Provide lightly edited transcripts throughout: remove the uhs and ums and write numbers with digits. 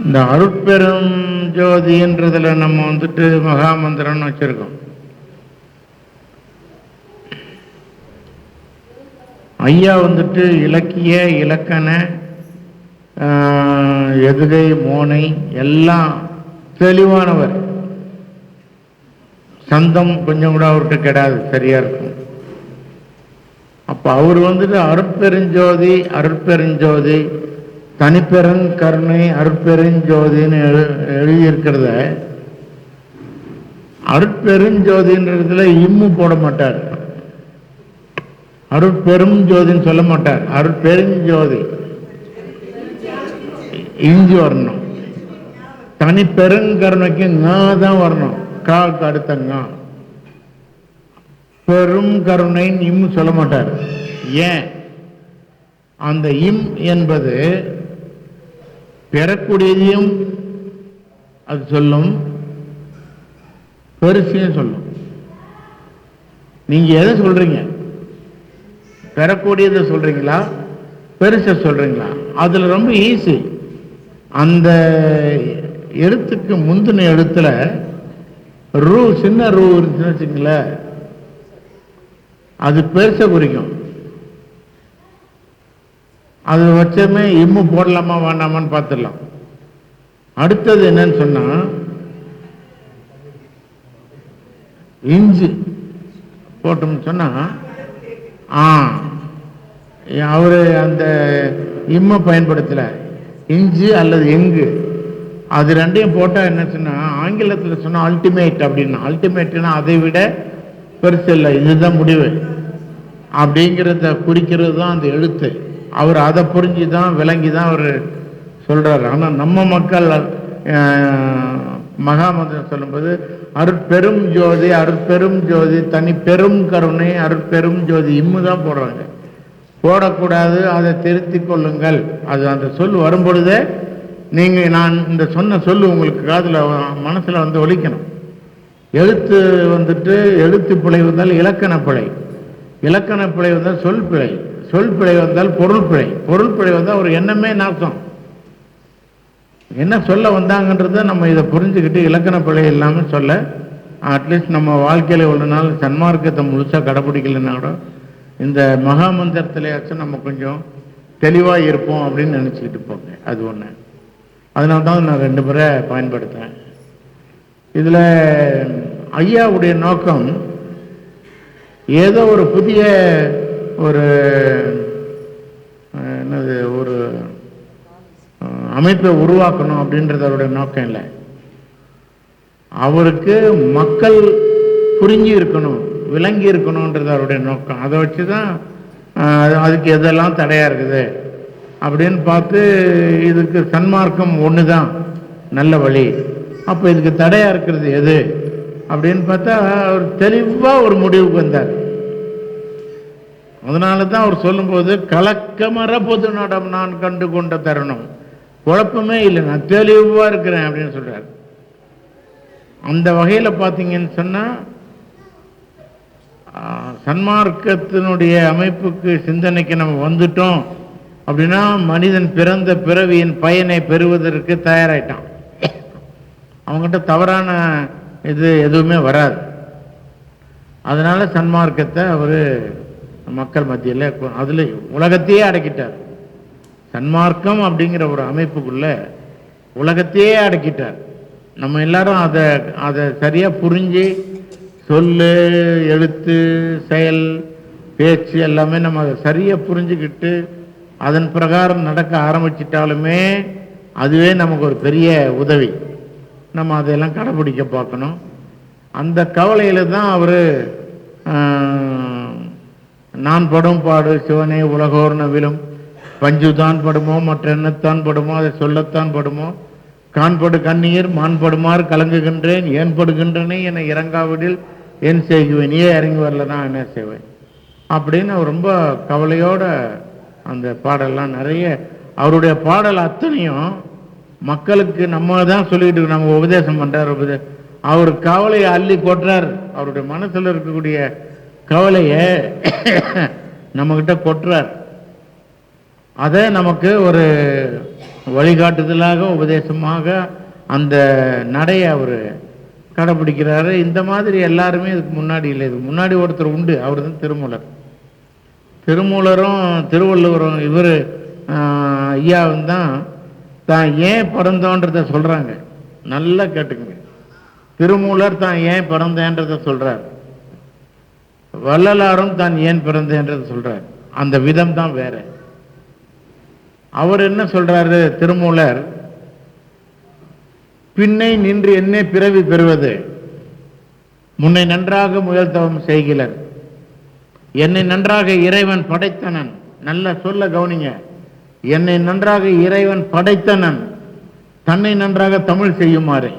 இந்த அருட்பெரும் ஜோதின்றதுல நம்ம வந்துட்டு மகாமந்திரம்னு வச்சிருக்கோம். ஐயா வந்துட்டு இலக்கிய இலக்கண எதுகை மோனை எல்லாம் தெளிவானவர். சந்தம் கொஞ்சம் கூட அவர்கிட்ட கிடையாது, சரியா இருக்கும். அப்ப அவர் வந்துட்டு அருட்பெருஞ்சோதி அருட்பெருஞ்சோதி தனிப்பெருங் கருணை அருட்பெருஞ்சோதின்னு எழுதியிருக்கிறத அருட்பெருஞ்சோதின்றதுல இம்மு போட மாட்டார், அருட்பெரும் ஜோதின்னு சொல்ல மாட்டார். அருட்பெருஞ்சோதி இஞ்சி வரணும். தனி பெருங்கருணைக்கு தான் வரணும், காக்கு அடுத்தங்க. பெரும் கருணைன்னு இம் சொல்ல மாட்டார். ஏன்? அந்த இம் என்பது பெறக்கூடியதையும் அது சொல்லும், பெருசையும் சொல்லும். நீங்க எதை சொல்றீங்க? பெறக்கூடியதை சொல்றீங்களா, பெருசை சொல்றீங்களா? அதுல ரொம்ப ஈஸி. அந்த எழுத்துக்கு முந்தின எழுத்துல ரூ, சின்ன ரூ இருந்துச்சுன்னு வச்சுங்களேன், அது பெருசை குறிக்கும். அது வச்சமே இம்மு போடலாமா வேண்டாமான்னு பார்த்துடலாம். அடுத்தது என்னன்னு சொன்னா, இஞ்சு போட்டோம்னு சொன்னா அவரு அந்த இம்மை பயன்படுத்தல, இஞ்சு அல்லது எங்கு, அது ரெண்டையும் போட்டா என்ன சொன்னா, ஆங்கிலத்தில் சொன்னா அல்டிமேட் அப்படின்னா, அல்டிமேட்னா அதை விட பெருசு இல்லை, இதுதான் முடிவு அப்படிங்கிறத குறிக்கிறது தான் அந்த எழுத்து. அவர் அதை புரிஞ்சுதான் விளங்கி தான் அவர் சொல்றாரு. ஆனால் நம்ம மக்கள் மகாமந்திரம் சொல்லும்போது அருட்பெரும் ஜோதி அருட்பெரும் ஜோதி தனி பெரும் கருணை அருட்பெரும் ஜோதி இம்மு தான் போடுறாங்க. போடக்கூடாது, அதை திருத்தி கொள்ளுங்கள். அது அந்த சொல் வரும்பொழுதே நீங்கள் நான் இந்த சொன்ன சொல்லு உங்களுக்கு காதில் மனசில் வந்து ஒலிக்கணும். எழுத்து வந்துட்டு எழுத்து பிழை வந்தால் இலக்கண பிழை, இலக்கண பிழை வந்தால் சொல் பிழை, சொல் பிழை வந்தால் பொருள் பிழை, பொருள் பிழை வந்தால் ஒரு எண்ணமே நாசம். என்ன சொல்ல வந்தாங்கன்றத நம்ம இதை புரிஞ்சுக்கிட்டு இலக்கண பிழை இல்லாமல் சொல்ல, அட்லீஸ்ட் நம்ம வாழ்க்கையில் ஒரு நாள் சன்மார்க்கத்தை முழுசாக கடைப்பிடிக்கலன்னா கூட இந்த மகாமந்திரத்திலேயாச்சும் நம்ம கொஞ்சம் தெளிவாக இருப்போம் அப்படின்னு நினச்சிக்கிட்டு போங்க. அது ஒன்று. அதனால தான் நான் 2 முறை பயன்படுத்தேன். இதில் ஐயாவுடைய நோக்கம் ஏதோ ஒரு புதிய ஒரு என்னது ஒரு அமைப்பை உருவாக்கணும் அப்படின்றது அவருடைய நோக்கம் இல்லை. அவருக்கு மக்கள் புரிஞ்சு இருக்கணும், விளங்கி இருக்கணுன்றது அவருடைய நோக்கம். அதை வச்சு தான் அதுக்கு எதெல்லாம் தடையா இருக்குது அப்படின்னு பார்த்து, இதுக்கு சன்மார்க்கம் ஒன்று தான் நல்ல வழி, அப்போ இதுக்கு தடையா இருக்கிறது எது அப்படின்னு பார்த்தா அவர் தெளிவாக ஒரு முடிவுக்கு வந்தார். அதனால தான் அவர் சொல்லும்போது கலக்கமர பொது நடம் நான் கண்டு கொண்ட தருணம், குழப்பமே இல்லை, நான் தெளிவா இருக்கிறேன் அப்படின்னு சொல்றாரு. அந்த வகையில் பார்த்தீங்கன்னு சொன்னா சன்மார்க்கத்தினுடைய அமைப்புக்கு சிந்தனைக்கு நம்ம வந்துட்டோம் அப்படின்னா மனிதன் பிறந்த பிறவியின் பயனை பெறுவதற்கு தயாராயிட்டான். அவங்ககிட்ட தவறான இது எதுவுமே வராது. அதனால சன்மார்க்கத்தை அவரு மக்கள் மத்தியில் அதுல உலகத்தையே அடக்கிட்டார். சன்மார்க்கம் அப்படிங்கிற ஒரு அமைப்புக்குள்ள உலகத்தையே அடக்கிட்டார். நம்ம எல்லாரும் அதை சரியா புரிஞ்சு சொல்லு எழுத்து செயல் பேச்சு எல்லாமே நம்ம அதை சரியா புரிஞ்சுக்கிட்டு அதன் பிரகாரம் நடக்க ஆரம்பிச்சிட்டாலுமே அதுவே நமக்கு ஒரு பெரிய உதவி. நம்ம அதையெல்லாம் கடைபிடிக்க பார்க்கணும். அந்த கவலையில தான் அவரு நான் படும் பாடு சிவனே உலகோர் நவிலும் பஞ்சுதான் படுமோ மற்ற எண்ணத்தான் படுமோ அதை சொல்லத்தான் படுமோ காண்படு கண்ணீர் மான்படுமாறு கலங்குகின்றேன் ஏன் படுகின்றனே என இறங்காவிடில் ஏன் செய்குவேன், நீயே இறங்கி வரலன்னா என்ன செய்வேன் அப்படின்னு அவர் ரொம்ப கவலையோட அந்த பாடல்லாம் நிறைய அவருடைய பாடல் அத்தனையும் மக்களுக்கு நம்ம தான் சொல்லிட்டு நம்ம உபதேசம் பண்றாரு. அவர் கவலையை அள்ளி கொட்டுறார். அவருடைய மனசுல இருக்கக்கூடிய கவலைய நம்ம கிட்ட கொட்டுறார். அதை நமக்கு ஒரு வழிகாட்டுதலாக உபதேசமாக அந்த நடையை அவர் கடைப்பிடிக்கிறாரு. இந்த மாதிரி எல்லாருமே இதுக்கு முன்னாடி இல்லை. இதுக்கு முன்னாடி ஒருத்தர் உண்டு, அவர் தான் திருமூலர். திருமூலரும் திருவள்ளுவரும் இவர் ஐயாவும் தான் ஏன் பிறந்தோன்றத சொல்கிறாங்க. நல்லா கேட்டுக்குங்க. திருமூலர் தான் ஏன் பிறந்தேன்றதை சொல்கிறார், வள்ளலாரும் தான் ஏன் பிறந்தேன்றதை சொல்கிறார். அந்த விதம் தான் வேற. அவர் என்ன சொல்றாரு திருமூலர், பின்னை நின்று என்னை பிறவி பெறுவது, முன்னை நன்றாக முயல்தவம் செய்கிறார், என்னை நன்றாக இறைவன் படைத்தனன். நல்ல சொல்ல கவனிங்க. என்னை நன்றாக இறைவன் படைத்தனன், தன்னை நன்றாக தமிழ் செய்யுமாறு.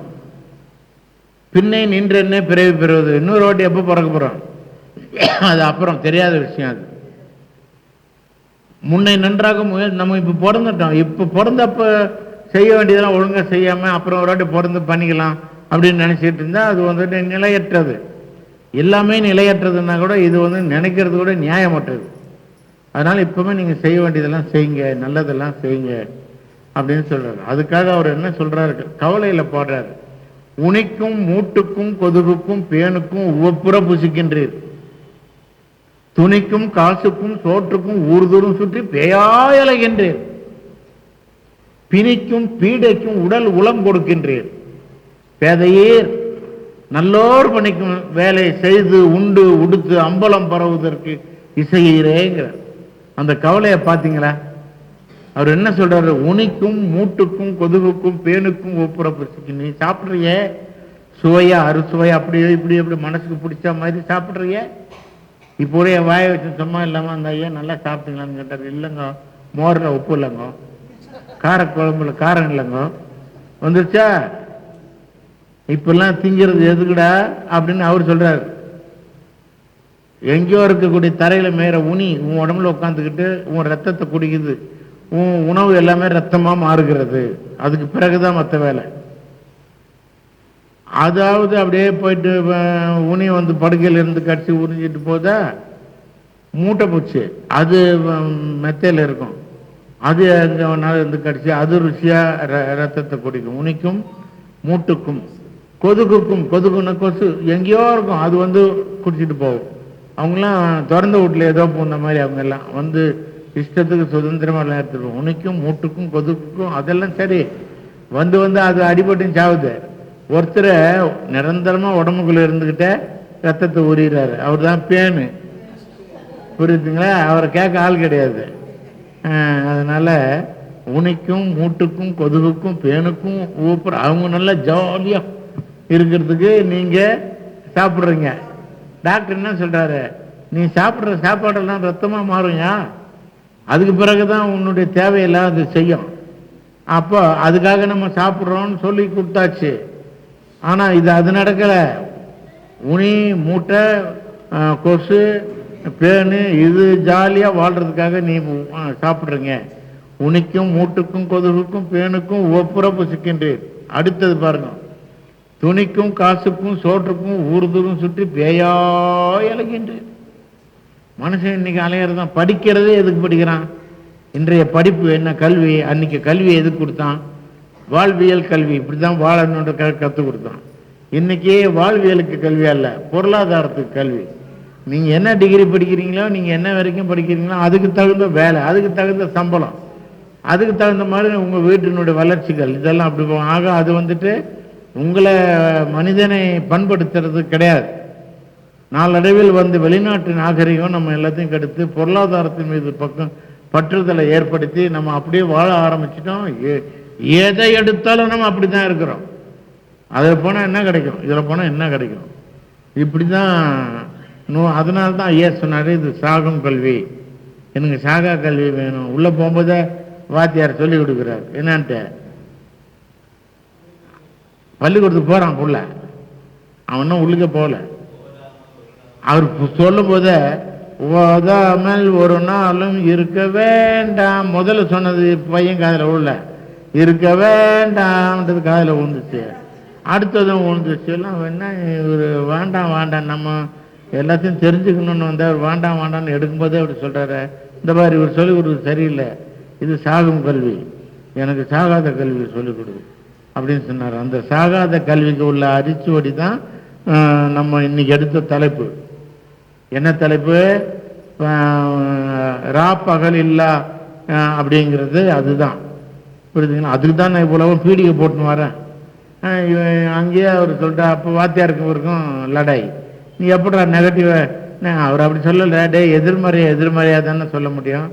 பின்னை நின்று என்ன பிறவி பெறுவது, இன்னொரு வாட்டி எப்போ பிறக்க போறோம் அது அப்புறம் தெரியாத விஷயம். அது முன்னை நன்றாக நம்ம இப்போ பிறந்துட்டோம். இப்போ பிறந்தப்ப செய்ய வேண்டியதெல்லாம் ஒழுங்காக செய்யாமல் அப்புறம் ஒரு வாட்டி பிறந்து பண்ணிக்கலாம் அப்படின்னு நினச்சிட்டு இருந்தால் அது வந்துட்டு நிலையற்றது. எல்லாமே நிலையற்றதுன்னா கூட இது நினைக்கிறது கூட நியாயமற்றது. அதனால் இப்போவுமே நீங்கள் செய்ய வேண்டியதெல்லாம் செய்யுங்க, நல்லதெல்லாம் செய்யுங்க அப்படின்னு சொல்கிறார். அதுக்காக அவர் என்ன சொல்கிறாரு, கவலையில் போடுறாரு. உனிக்கும் மூட்டுக்கும் கொதுகுக்கும் பேனுக்கும் உவப்புற புசிக்கின்றீர், துணிக்கும் காசுக்கும் சோற்றுக்கும் ஊர்தூரும் சுற்றி பேயாயலைகின்றீர், பிணிக்கும் பீடைக்கும் உடல் உளம் கொடுக்கின்றீர், பேதையீர் நல்லோர் பணிக்கும் வேலை செய்து உண்டு உடுத்து அம்பலம் பரவுவதற்கு இசையீரேங்கிறார். அந்த கவலையை பார்த்தீங்களா? அவர் என்ன சொல்றாரு, உனிக்கும் மூட்டுக்கும் கொதுகுக்கும் பேனுக்கும் ஒப்புற புசிக்கு. நீ சாப்பிட்றிய சுவையா அறுசுவையா அப்படியே இப்படி எப்படி மனசுக்கு பிடிச்ச மாதிரி சாப்பிட்றிய. இப்போ என் வாயை வச்சு சும்மா இல்லாமல் அந்த ஐயா நல்லா சாப்பிட்டீங்களான்னு கேட்டார். இல்லைங்க, மோரில் உப்பு இல்லைங்க, காரக்குழம்புல காரம் இல்லைங்க, வந்துருச்சா இப்பெல்லாம் திங்கிறது எதுக்குடா அப்படின்னு அவர் சொல்றாரு. எங்கேயோ இருக்கக்கூடிய தரையில மேற உனி உன் உடம்புல உட்காந்துக்கிட்டு உன் ரத்தத்தை குடிக்குது, உன் உணவு எல்லாமே ரத்தமா மாறுகிறது. அதுக்கு பிறகுதான் மற்ற வேலை. அதாவது அப்படியே போயிட்டு உனி படுக்கையில் இருந்து கடிச்சு உறிஞ்சிட்டு போதா மூட்டை பூச்சி, அது மெத்தையில் இருக்கும், அது அங்கே இருந்து கடிச்சு அது ருசியா ரத்தத்தை குடிக்கும். உனிக்கும் மூட்டுக்கும் கொதுகுக்கும், கொதுகுன கொசு எங்கேயோ இருக்கும், அது குடிச்சிட்டு போகும். அவங்களாம் திறந்த வீட்டில் ஏதோ போன மாதிரி அவங்க எல்லாம் இஷ்டத்துக்கு சுதந்திரமாக எல்லாம் எடுத்துருவோம். உனிக்கும் மூட்டுக்கும் கொதுக்குக்கும் அதெல்லாம் சரி, அது அடிபட்டு சாவுது. ஒருத்தரை நிரந்தரமா உடம்புக்குள்ள இருந்துகிட்ட ரத்தத்தை உரிகிறாரு, அவர் தான் பேனு. புரியுதுங்களா? அவரை கேட்க ஆள் கிடையாது. அதனால உனிக்கும் மூட்டுக்கும் கொதுகுக்கும் பேனுக்கும் ஊப்புற அவங்க நல்லா ஜாலியா இருக்கிறதுக்கு நீங்க சாப்பிட்றீங்க. டாக்டர் என்ன சொல்றாரு, நீ சாப்பிட்ற சாப்பாடெல்லாம் ரத்தமா மாறும்யா, அதுக்கு பிறகுதான் உன்னுடைய தேவையெல்லாம் அது செய்யும். அப்போ அதுக்காக நம்ம சாப்பிட்றோம்னு சொல்லி கொடுத்தாச்சு. ஆனா இது அது நடக்கல. உனி மூட்டை கொசு பேனு இது ஜாலியா வாழ்றதுக்காக நீ சாப்பிட்றீங்க. உனிக்கும் மூட்டுக்கும் கொதுகுக்கும் பேனுக்கும் ஒப்புற புசிக்கின்றீர். அடுத்தது பாருங்க, துணிக்கும் காசுக்கும் சோற்றுக்கும் ஊர்தூரும் சுற்றி பேயாய் அலைகின்றீர். மனுஷன் இன்னைக்கு அலையிறதான். படிக்கிறதே எதுக்கு படிக்கிறான்? இன்றைய படிப்பு என்ன? கல்வி. அன்னைக்கு கல்வி எதுக்கு கொடுத்தான்? வாழ்வியல் கல்வி, இப்படிதான் வாழணுன்ற கற்றுக் கொடுத்தான். இன்னைக்கு வாழ்வியலுக்கு கல்வி அல்ல, பொருளாதாரத்துக்கு கல்வி. நீங்க என்ன டிகிரி படிக்கிறீங்களோ, நீங்க என்ன வரைக்கும் படிக்கிறீங்களோ அதுக்கு தகுந்த வேலை, அதுக்கு தகுந்த சம்பளம், அதுக்கு தகுந்த மாதிரி உங்க வீட்டினுடைய வளர்ச்சிகள் இதெல்லாம் அப்படி ஆக அது உங்களை மனிதனை பண்படுத்துறது கிடையாது. நாளடைவில் வெளிநாட்டு நாகரிகம் நம்ம எல்லாத்தையும் கெடுத்து பொருளாதாரத்தின் மீது பக்கம் பற்றுதலை ஏற்படுத்தி நம்ம அப்படியே வாழ ஆரம்பிச்சிட்டோம். எதை எடுத்தாலும் நம்ம அப்படித்தான் இருக்கிறோம். அதில் போனால் என்ன கிடைக்கும், இதில் போனால் என்ன கிடைக்கும், இப்படிதான். அதனால்தான் ஐயா சொன்னாரு, இது சாகும் கல்வி, எனக்கு சாகா கல்வி வேணும். உள்ள போகும்போதே வாத்தியார் சொல்லி கொடுக்குறாரு. என்னன்ட்டு பள்ளிக்கூடத்துக்கு போறான் புள்ள, அவனும் உள்ளுக்க போகல. அவர் சொல்லும் போதே ஓதாமல் ஒரு நாளும் இருக்க வேண்டாம், முதல்ல சொன்னது பையன் காதில் உள்ள இருக்க வேண்டாம்ன்றது காதில் விழுந்துச்சு. அடுத்ததும் விழுந்துச்சு. எல்லாம் என்ன ஒரு வேண்டாம் வேண்டாம், நம்ம எல்லாத்தையும் தெரிஞ்சுக்கணும்னு வந்தால் வேண்டாம் வேண்டாம்னு எடுக்கும்போதே அப்படி சொல்றாரு. இந்த மாதிரி இவர் சொல்லி கொடுக்குறது சரியில்லை, இது சாகும் கல்வி. எனக்கு சாகாத கல்வி சொல்லிக் கொடு அப்படின்னு சொன்னார். அந்த சாகாத கல்விக்கு உள்ள அரிச்சுவடி தான் நம்ம இன்னைக்கு எடுத்த தலைப்பு. என்ன தலைப்பு? ரா பகல் இல்லா அப்படிங்கிறது அதுதான். புரியுதுங்களா? அதுக்கு தான் நான் இவ்வளவு பீடிகை போட்டுன்னு வரேன். அங்கேயே அவர் சொல்லிட்டா, அப்போ வாத்தியாருக்கும் இருக்கும் லடாய், நீ எப்படா நெகட்டிவ்? அவர் அப்படி சொல்லலை. டே, எதிர்மறையாக தானே சொல்ல முடியும்,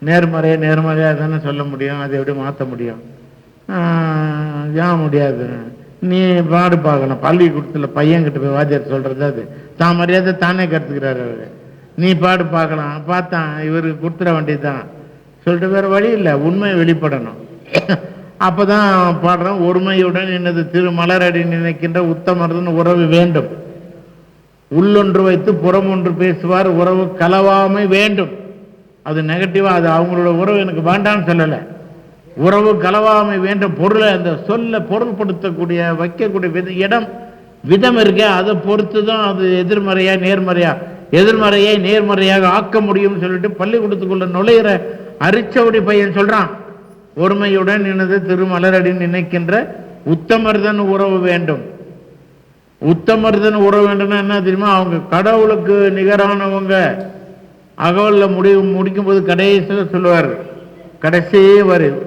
நேர்மறையாக தானே சொல்ல முடியும், அதை எப்படி மாற்ற முடியும்? ஏன் முடியாது? நீ பாடு பார்க்கலாம். பள்ளிக்கூடத்தில் பையன்கிட்ட போய் வாத்தியார் சொல்கிறது அது தான் மரியாதை தானே கற்றுக்கிறாரு அவர். நீ பாடு பார்க்கலாம். பார்த்தான், இவருக்கு கொடுத்துட வேண்டியதுதான் சொல்லிட்டு வேறு வழி இல்லை, உண்மை வெளிப்படணும். அப்போ தான் பாடுறோம், ஒருமையுடன் என்னது திருமலரடி நினைக்கின்ற உத்தமர்தன் உறவு வேண்டும், உள்ளொன்று வைத்து புறம் ஒன்று பேசுவார், உறவு கலவாமை வேண்டும். அது நெகட்டிவா, அது அவங்களோட உறவு எனக்கு வேண்டான்னு சொல்லலை. உறவு கலவாமை வேண்டும். பொருளை அந்த சொல்ல பொருள்படுத்தக்கூடிய வைக்கக்கூடிய விதம் இருக்க, அதை பொறுத்து தான் அது எதிர்மறையை நேர்மறையாக ஆக்க முடியும்னு சொல்லிட்டு பள்ளிக்கூடத்துக்குள்ள நுழையிற அரிச்சவடி பையன் சொல்றான், ஒருமையுடன் எனது திருமலரடி நினைக்கின்ற உத்தமர்தன் உறவு வேண்டும். உத்தமர்தன் உறவு வேண்டும்னா என்ன தெரியுமா? அவங்க கடவுளுக்கு நிகரானவங்க. அகவல்ல முடிக்கும் போது கடைசியில் சொல்லுவார், கடைசியே வரும்,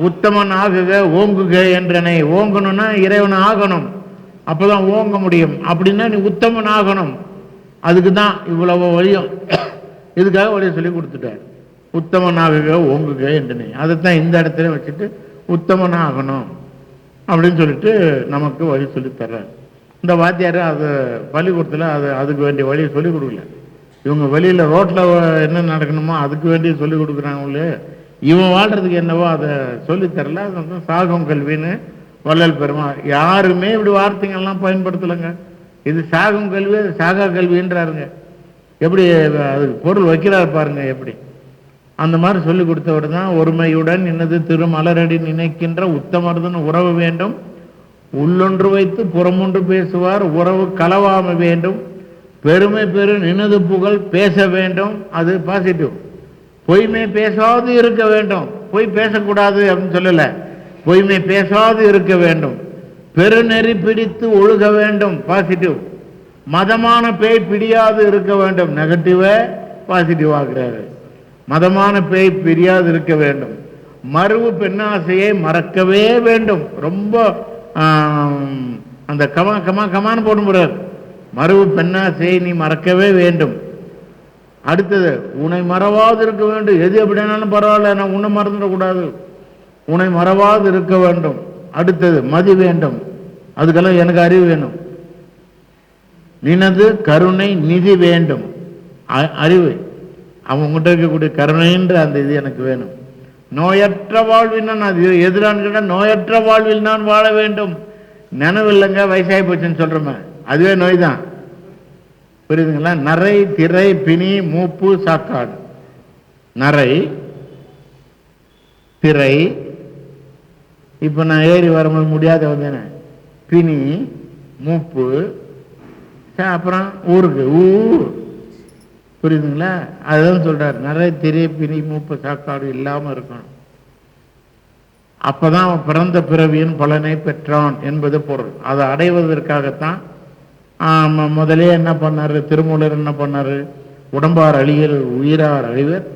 உத்தமன் ஆகுக ஓங்குக என்றனை. ஓங்கணும்னா இறைவன் ஆகணும், அப்பதான் ஓங்க முடியும். அப்படின்னா நீ உத்தமன் ஆகணும். அதுக்கு தான் இவ்வளவு வழியும், இதுக்காக வழியை சொல்லி கொடுத்துட்டார். உத்தமனாகுக ஓங்குக என்றனை. அதைத்தான் இந்த இடத்துல வச்சுட்டு உத்தமனாகணும் அப்படின்னு சொல்லிட்டு நமக்கு வழி சொல்லி தர்றார். இந்த வாத்தியார் அது பள்ளிக்கூடத்தில் அதுக்கு வேண்டிய வழியை சொல்லிக் கொடுக்கல. இவங்க வெளியில் ரோட்டில் என்ன நடக்கணுமோ அதுக்கு வேண்டிய சொல்லிக் கொடுக்குறாங்களே, இவன் வாழ்றதுக்கு என்னவோ அதை சொல்லித்தரல. அது சாகம் கல்வின்னு வள்ளல் பெருமா யாருமே இப்படி வார்த்தைங்கள்லாம் பயன்படுத்தலைங்க. இது சாகும் கல்வி, அது சாகா கல்வின்றாருங்க. எப்படி அதுக்கு பொருள் வைக்கிறார் பாருங்க எப்படி. அந்த மாதிரி சொல்லி கொடுத்தவர் தான் ஒருமையுடன் என்னது திருமலரடி நினைக்கின்ற உத்தமர்தன் உறவு வேண்டும், உள்ளொன்று வைத்து புறமொன்று பேசுவார், உறவு கலவாம வேண்டும், பெருமை பெரு நினது புகழ் பேச வேண்டும். அது பாசிட்டிவ். பொய்மை பேசாது இருக்க வேண்டும். பொய் பேசக்கூடாது அப்படின்னு சொல்லல, பொய்மை பேசாது இருக்க வேண்டும். பெருநெறி பிடித்து ஒழுக வேண்டும், பாசிட்டிவ். மதமான பேய் பிடியாது இருக்க வேண்டும், நெகட்டிவா பாசிட்டிவ் ஆகிறாரு. மதமான பேய் பிரியாது இருக்க வேண்டும். மறுவு பெண்ணாசையை மறக்கவே வேண்டும். ரொம்ப அந்த கமான்னு போடுறார். மறுவு பெண்ணாசையை நீ மறக்கவே வேண்டும். அடுத்தது உன்னை மறவாது இருக்க வேண்டும். எது எப்படினாலும் பரவாயில்ல, நான் உன்னை மறந்துடக்கூடாது, உன்னை மறவாது இருக்க வேண்டும். அடுத்தது மதி வேண்டும். அதுக்கெல்லாம் எனக்கு அறிவு வேணும். நினது கருணை நிதி வேண்டும். அறிவு, அவங்ககிட்ட இருக்கக்கூடிய கருணைன்ற அந்த இது எனக்கு வேணும். நோயற்ற வாழ்வில் நான் அது எதிரான்னு கேட்டால், நோயற்ற வாழ்வில் நான் வாழ வேண்டும். நினைவில்லைங்க, வயசாகி போச்சுன்னு சொல்றோமே, அதுவே நோய் தான். புரியுதுங்களா? நரை திரை பிணி மூப்பு சாக்காடு. நரை திரை, இப்ப நான் ஏறி வரும்போது முடியாத வந்தேனே, பிணி மூப்பு, அப்புறம் ஊருக்கு புரியுதுங்களா? அதுதான் சொல்றாரு, நிறைய திரை பிணி மூப்பு சாக்காடு இல்லாம இருக்கணும். அப்பதான் அவன் பிறந்த பிறவியின் பலனை பெற்றான் என்பது பொருள். அதை அடைவதற்காகத்தான் முதலே என்ன பண்ணாரு திருமூலர்? என்ன பண்ணாரு? உடம்பார் அழியல் உயிரார் அழிவர்,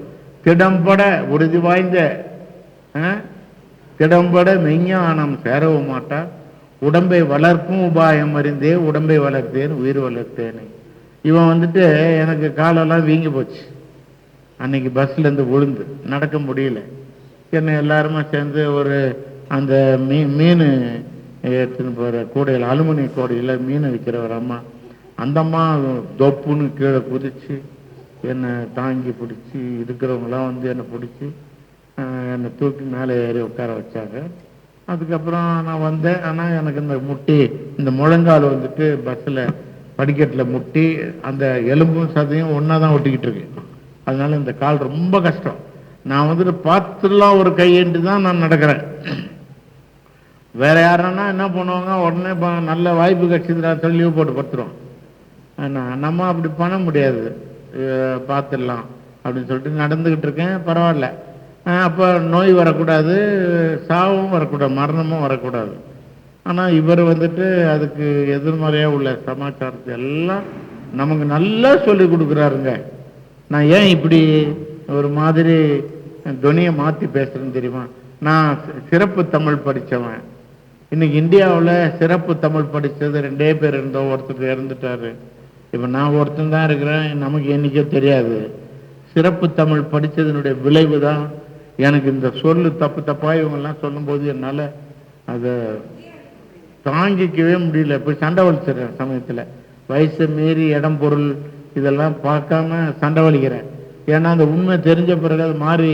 திடம்பட உறுதி வாய்ந்த திடம்பட மெய்ஞானம் சேரவும் மாட்டார், உடம்பை வளர்க்கும் உபாயம் அறிந்தே உடம்பை வளர்த்தேன் உயிர் வளர்த்தேனே. இவன் வந்துட்டு எனக்கு காலெல்லாம் வீங்கி போச்சு, அன்னைக்கு பஸ்ல இருந்து விழுந்து நடக்க முடியல. என்ன எல்லாருமா சேர்ந்து ஒரு அந்த மீன் எடுத்துன்னு போகிற கூடையில், அலுமினிய கூடையில் மீனை விற்கிற ஒரு அம்மா, அந்த அம்மா தொப்புன்னு கீழே குதிச்சு என்னை தாங்கி பிடிச்சி, இருக்கிறவங்களாம் வந்து என்னை பிடிச்சி என்னை தூக்கி மேலே ஏறி உட்கார வச்சாங்க. அதுக்கப்புறம் நான் வந்தேன். ஆனால் எனக்கு இந்த முட்டி, இந்த முழங்கால் வந்துட்டு பஸ்ஸில் படிக்கட்டில் முட்டி, அந்த எலும்பும் சதையும் ஒன்றா தான் ஒட்டிக்கிட்டு இருக்கு. அதனால இந்த கால் ரொம்ப கஷ்டம். நான் வந்துட்டு பார்த்துலாம் ஒரு கையேண்டு தான் நான் நடக்கிறேன். வேற யாருன்னா என்ன பண்ணுவாங்க, உடனே நல்ல வாய்ப்பு கட்சிதுரா சொல்லி லீவ் போட்டு படுத்துருவோம். நம்ம அப்படி பண்ண முடியாது, பார்த்துடலாம் அப்படின்னு சொல்லிட்டு நடந்துக்கிட்டு இருக்கேன். பரவாயில்ல, அப்போ நோய் வரக்கூடாது, சாவும் வரக்கூடாது, மரணமும் வரக்கூடாது. ஆனால் இவர் வந்துட்டு அதுக்கு எதிர்மறையாக உள்ள சமாச்சாரத்தை எல்லாம் நமக்கு நல்லா சொல்லி கொடுக்குறாருங்க. நான் ஏன் இப்படி ஒரு மாதிரி துணியை மாற்றி பேசுகிறேன்னு தெரியுமா? நான் சிறப்பு தமிழ் படித்தவன். இன்னைக்கு இந்தியாவில் சிறப்பு தமிழ் படித்தது 2 பேர் இருந்தோம், ஒருத்தர் இறந்துட்டாரு. இப்போ நான் ஒருத்தன் தான் இருக்கிறேன், நமக்கு என்றைக்கே தெரியாது. சிறப்பு தமிழ் படித்ததனுடைய விளைவு தான் எனக்கு இந்த சொல்லு தப்பாக இவங்கெல்லாம் சொல்லும்போது என்னால் அதை தாங்கிக்கவே முடியல. போய் சண்டை வலிச்சிடுறேன் சமயத்தில். வயசு மீறி இடம் பொருள் இதெல்லாம் பார்க்காம சண்டை வலிக்கிறேன். ஏன்னா அந்த உண்மை தெரிஞ்ச பிறகு அது மாறி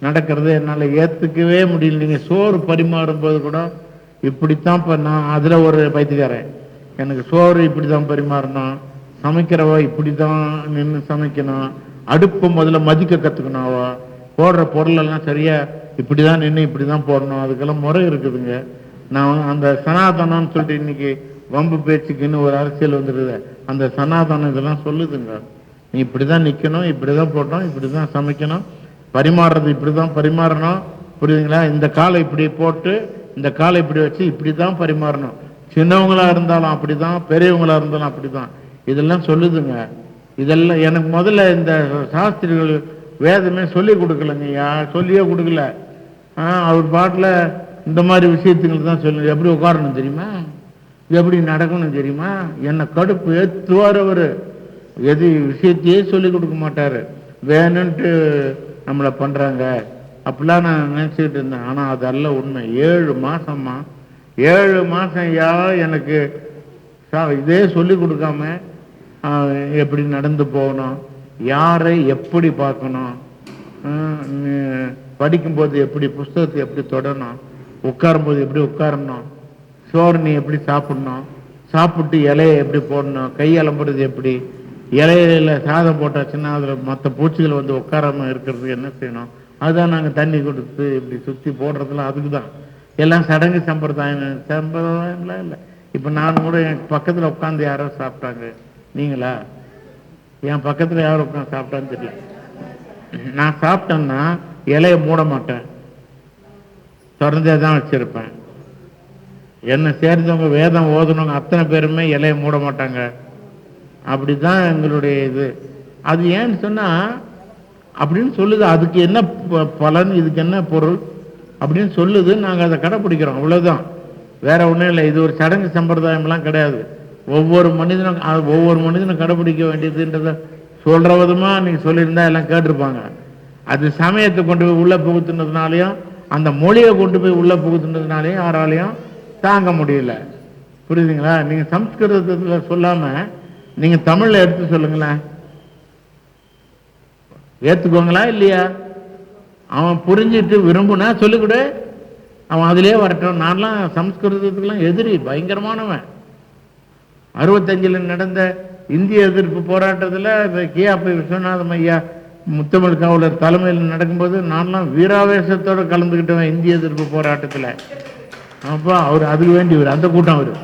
நடக்கிறது என்னால் ஏற்றுக்கவே முடியல. நீங்கள் சோறு பரிமாறும் போது கூட இப்படித்தான். இப்போ நான் அதில் ஒரு பைத்தியக்காரன். எனக்கு சோறு இப்படி தான் பரிமாறணும், சமைக்கிறவா இப்படி தான் நின்று சமைக்கணும், அடுப்பு முதல்ல மதிக்க கற்றுக்கணும், அவ போடுற பொருளெல்லாம் சரியாக இப்படி தான் நின்று இப்படி தான் போடணும், அதுக்கெல்லாம் முறை இருக்குதுங்க. நான் அந்த சனாதனம்னு சொல்லிட்டு இன்னைக்கு வம்பு பேச்சுக்குன்னு ஒரு அரசியல் வந்துடுது. அந்த சனாதனம் இதெல்லாம் சொல்லுதுங்க. நீ இப்படி தான் நிற்கணும், இப்படி தான் போடணும், இப்படி தான் சமைக்கணும், பரிமாறுறது இப்படி தான் பரிமாறணும், புரியுதுங்களா? இந்த காலை இப்படி போட்டு இந்த காலை இப்படி வச்சு இப்படி தான் பரிமாறணும். சின்னவங்களா இருந்தாலும் அப்படி தான், பெரியவங்களா இருந்தாலும் அப்படி தான். இதெல்லாம் சொல்லுதுங்க. இதெல்லாம் எனக்கு முதல்ல இந்த சாஸ்திரிகள் வேதமே சொல்லி கொடுக்கலங்கய்யா, சொல்லியே கொடுக்கல. அவர் பாட்டில் இந்த மாதிரி விஷயத்துங்களுக்கு தான் சொல்லு. எப்படி உட்காரணும் தெரியுமா, எப்படி நடக்கணும் தெரியுமா, என்னை கடுப்பு ஏற்றுவார் அவர். எது விஷயத்தையே சொல்லி கொடுக்க மாட்டார், வேணுன்ட்டு நம்மளை பண்ணுறாங்க அப்படிலாம் நான் நினச்சிக்கிட்டு இருந்தேன். ஆனால் அதெல்லாம் உண்மை. 7 மாதம்மா, 7 மாதம் எனக்கு இதே சொல்லி கொடுக்காம எப்படி நடந்து போகணும், யாரை எப்படி பார்க்கணும், படிக்கும்போது எப்படி புஸ்தகத்தை எப்படி தொடரணும், உட்காரும்போது எப்படி உட்காரணும், சோறு நீ எப்படி சாப்பிடணும், சாப்பிட்டு இலையை எப்படி போடணும், கை அலம்புறது எப்படி, இலையில சாதம் போட்டாச்சுன்னா அதில் மற்ற பூச்சிகள் வந்து உட்காராம இருக்கிறதுக்கு என்ன செய்யணும், அதுதான் நாங்கள் தண்ணி கொடுத்து இப்படி சுற்றி போடுறதுலாம் அதுக்கு தான். எல்லாம் சடங்கு சம்பிரதாயம்லாம் இல்லை. இப்போ நான் கூட என் பக்கத்தில் உட்காந்து யாரோ சாப்பிட்டாங்க, நீங்களா? என் பக்கத்தில் யாரும் உட்காந்து சாப்பிட்டான்னு தெரியல. நான் சாப்பிட்டேன்னா இலையை மூட மாட்டேன், திறந்தே தான் வச்சிருப்பேன். என்னை சேர்ந்தவங்க வேதம் ஓதுனவங்க அத்தனை பேருமே இலையை மூட மாட்டாங்க. அப்படிதான் எங்களுடைய இது. அது ஏன்னு சொன்னா அப்படின்னு சொல்லுது. அதுக்கு என்ன பலன், இதுக்கு என்ன பொருள் அப்படின்னு சொல்லுது. நாங்கள் அதை கடைப்பிடிக்கிறோம், அவ்வளவுதான், வேற ஒன்றும் இல்லை. இது ஒரு சடங்கு சம்பிரதாயம்லாம் கிடையாது. ஒவ்வொரு மனிதனும் கடைப்பிடிக்க வேண்டியதுன்றத சொல்ற விதமா நீங்க சொல்லியிருந்தா எல்லாம் கேட்டிருப்பாங்க. அது சமயத்தை கொண்டு போய் உள்ள புகுத்துனதுனாலையும் அந்த மொழியை கொண்டு போய் உள்ள புகுத்துனதுனாலையும் யாராலையும் தாங்க முடியல. புரியுதுங்களா? நீங்க சம்ஸ்கிருதத்துல சொல்லாம நீங்க தமிழ்ல எடுத்து சொல்லுங்களேன், ஏத்துக்கோங்களா இல்லையா? அவன் புரிஞ்சிட்டு விரும்புனா சொல்லிக்கூட அவன் அதிலே வரட்டும். நான்லாம் சம்ஸ்கிருதத்துக்கெல்லாம் எதிரி, பயங்கரமானவன். 65 நடந்த இந்திய எதிர்ப்பு போராட்டத்தில் கியாபி விஸ்வநாதம் ஐயா முத்தமிழ் காவலர் தலைமையில் நடக்கும்போது நான்லாம் வீராவேசத்தோடு கலந்துக்கிட்டவன் இந்திய எதிர்ப்பு போராட்டத்தில். அப்போ அவர் அதுக்கு வேண்டி அந்த கூட்டம் அவர்.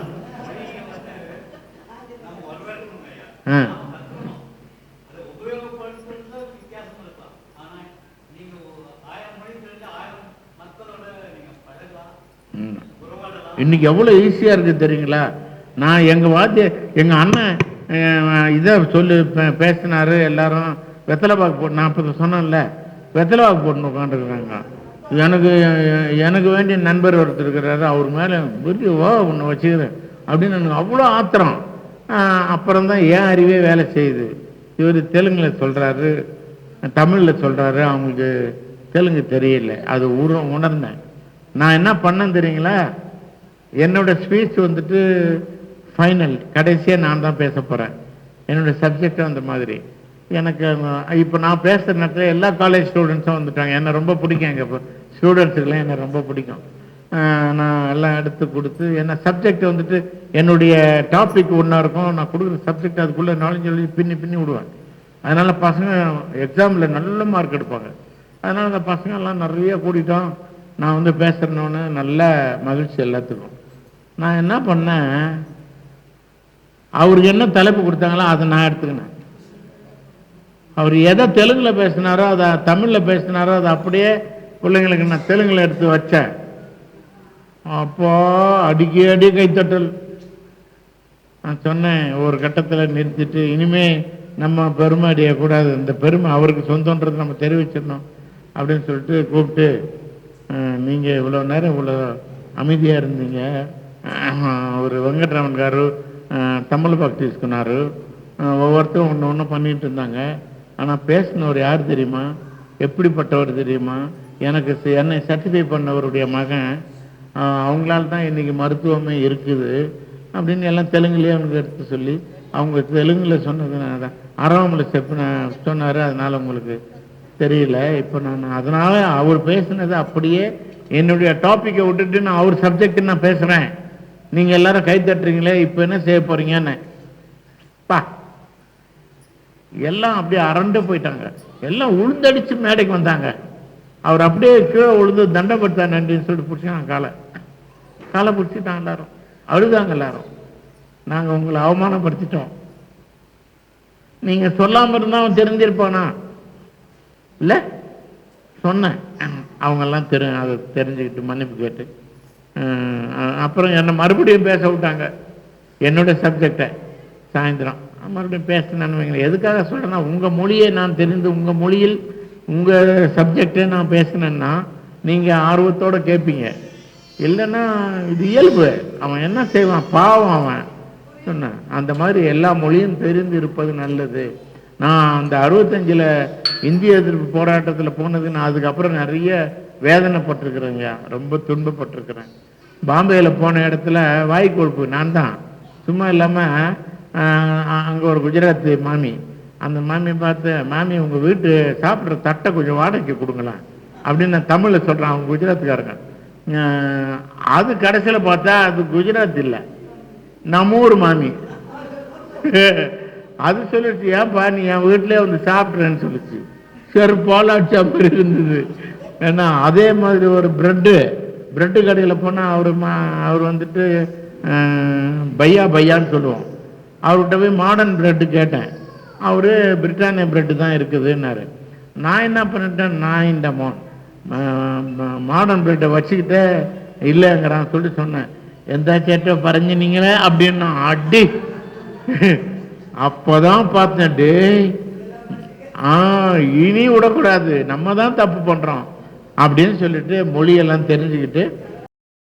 இன்னைக்கு எவ்வளவு ஈஸியா இருக்கு தெரியுங்களா? நான் எங்க அண்ணன் இதை சொல்லி பேசினாரு. எல்லாரும் வெத்தலைப்பாக்கு போட்டு, நான் இப்போ சொன்னேன்ல வெத்தலைப்பாக்கு போட்டு உட்காந்துருக்குறாங்க. எனக்கு வேண்டிய நண்பர் ஒருத்தர் இருக்கிறாரு, அவர் மேலே ஒன்று வச்சுக்கிறேன் அப்படின்னு எனக்கு அவ்வளோ ஆத்திரம். அப்புறம்தான் என் அறிவே வேலை செய்யுது. இவர் தெலுங்கில் சொல்கிறாரு, தமிழில் சொல்கிறாரு, அவங்களுக்கு தெலுங்கு தெரியல. அது உணர்ந்தேன். நான் என்ன பண்ணேன் தெரியுங்களா? என்னோட ஸ்பீச் வந்துட்டு ஃபைனல், கடைசியாக நான் தான் பேச போகிறேன். என்னோட சப்ஜெக்டும் அந்த மாதிரி. எனக்கு இப்போ நான் பேசுகிற நேரத்தில் எல்லா காலேஜ் ஸ்டூடெண்ட்ஸும் வந்துட்டாங்க. என்னை ரொம்ப பிடிக்கும், எங்கள் இப்போ ஸ்டூடெண்ட்ஸுக்கெல்லாம் என்னை ரொம்ப பிடிக்கும். நான் எல்லாம் எடுத்து கொடுத்து என்ன சப்ஜெக்ட் வந்துட்டு என்னுடைய டாபிக் ஒன்றா இருக்கும், நான் கொடுக்குற சப்ஜெக்ட் அதுக்குள்ளே நாலேஜ் எழுதி பின்னி விடுவேன். அதனால் பசங்க எக்ஸாமில் நல்ல மார்க் எடுப்பாங்க. அதனால் அந்த பசங்கள்லாம் நிறைய கூட்டிட்டோம். நான் வந்து பேசுகிறேன்னு நல்ல மகிழ்ச்சி எல்லாத்துக்கும். நான் என்ன பண்ணேன், அவருக்கு என்ன தலைப்பு கொடுத்தாங்களோ அதை நான் எடுத்துக்கினேன். அவர் எதை தெலுங்கில் பேசினாரோ அதை தமிழில் பேசினாரோ அதை அப்படியே பிள்ளைங்களுக்கு நான் தெலுங்குல எடுத்து வச்சேன். அப்போ அடி கைத்தட்டல். நான் சொன்னேன் ஒரு கட்டத்தில் நிறுத்திட்டு, இனிமே நம்ம பெருமை அடையக்கூடாது, இந்த பெருமை அவருக்கு சொந்தன்றது நம்ம தெரிவிச்சிடணும் அப்படின்னு சொல்லிட்டு கூப்பிட்டு, நீங்கள் இவ்வளோ நேரம் இவ்வளோ அமைதியாக இருந்தீங்க, ஒரு வெங்கட்ராமன் గారు தமிழ் பக்தி తీసుకున్నారు, ஒவ்வொருத்தரும் ஒன்று ஒன்று பண்ணிட்டு இருந்தாங்க. ஆனால் பேசினவர் யார் தெரியுமா, எப்படிப்பட்டவர் தெரியுமா, எனக்கு என்னை சர்டிஃபை பண்ணவருடைய மகன், அவங்களால தான் இன்றைக்கி மருத்துவமே இருக்குது அப்படின்னு எல்லாம் தெலுங்குலேயே அவனுக்கு எடுத்து சொல்லி, அவங்க தெலுங்கில் சொன்னதுனால தான் அரவமில் சொன்னார், அதனால் உங்களுக்கு தெரியல. இப்போ நான் அதனால் அவர் பேசினது அப்படியே என்னுடைய டாப்பிக்கை விட்டுட்டு நான் அவர் சப்ஜெக்ட் நான் பேசுகிறேன், நீங்கள் எல்லாரும் கை தட்டுறீங்களே, இப்போ என்ன செய்ய போகிறீங்கன்னு பா எல்லாம் அப்படியே அரண்டு போயிட்டாங்க. எல்லாம் உளுந்தடிச்சு மேடைக்கு வந்தாங்க. அவர் அப்படியே கீழே உளுந்து தண்டப்படுத்தா நன்றின்னு சொல்லிட்டு பிடிச்சாங்க, காலை பிடிச்சிட்டாங்க. எல்லாரும் அழுதாங்க. எல்லாரும் நாங்கள் உங்களை அவமானப்படுத்திட்டோம், நீங்கள் சொல்லாமல் இருந்தால் அவன் தெரிஞ்சிருப்பானா இல்லை, சொன்னேன். அவங்கெல்லாம் அதை தெரிஞ்சுக்கிட்டு மன்னிப்பு கேட்டு அப்புறம் என்னை மறுபடியும் பேச விட்டாங்க என்னோட சப்ஜெக்டை. சாயந்தரம் மறுபடியும் பேசினேன்னு வைங்களேன். எதுக்காக சொல்கிறேன்னா, உங்கள் மொழியை நான் தெரிந்து உங்கள் மொழியில் உங்கள் சப்ஜெக்டை நான் பேசினேன்னா நீங்கள் ஆர்வத்தோடு கேட்பீங்க. இல்லைன்னா இது இயல்பு, அவன் என்ன செய்வான், பாவம் அவன் சொன்னான். அந்த மாதிரி எல்லா மொழியும் தெரிந்து இருப்பது நல்லது. நான் அந்த 65 இந்திய எதிர்ப்பு போராட்டத்தில் போனது, நான் அதுக்கப்புறம் நிறைய வேதனைப்பட்டிருக்கிறேங்க, ரொம்ப துன்பப்பட்டிருக்கிறேன். பாம்பேயில் போன இடத்துல வாய் கொழுப்பு நான் தான், சும்மா இல்லாமல் அங்கே ஒரு குஜராத்தி மாமி, அந்த மாமியை பார்த்து, மாமி உங்கள் வீட்டு சாப்பிட்ற தட்டை கொஞ்சம் வாடகைக்கு கொடுங்களேன் அப்படின்னு நான் தமிழில் சொல்கிறேன். அவங்க குஜராத்துக்காரங்க. அது கடைசியில் பார்த்தா அது குஜராத் இல்லை, நம்ம ஊர் மாமி. அது சொல்லிச்சு, ஏன்பா நீ என் வீட்டிலே வந்து சாப்பிட்றேன்னு சொல்லிச்சு. செருப்பாலாட்சி மாதிரி இருந்தது. ஏன்னா அதே மாதிரி ஒரு பிரெட்டு கடையில் போனால் அவர் வந்துட்டு பையான்னு சொல்லுவோம். அவர்கிட்ட போய் மாடர்ன் பிரெட்டு கேட்டேன். அவர் பிரிட்டானியா பிரெட்டு தான் இருக்குதுன்னாரு. நான் என்ன பண்ணிட்டேன், நான் இந்த மாடர்ன் பிரெட்டை வச்சுக்கிட்டே இல்லைங்கிறான் சொல்லிட்டு சொன்னேன். எந்த சேட்டை பறஞ்சினீங்களே அப்படின்னா அடி. அப்போதான் பார்த்தேன், டே இனி விடக்கூடாது, நம்ம தான் தப்பு பண்ணுறோம் அப்படின்னு சொல்லிட்டு மொழியெல்லாம் தெரிஞ்சுக்கிட்டு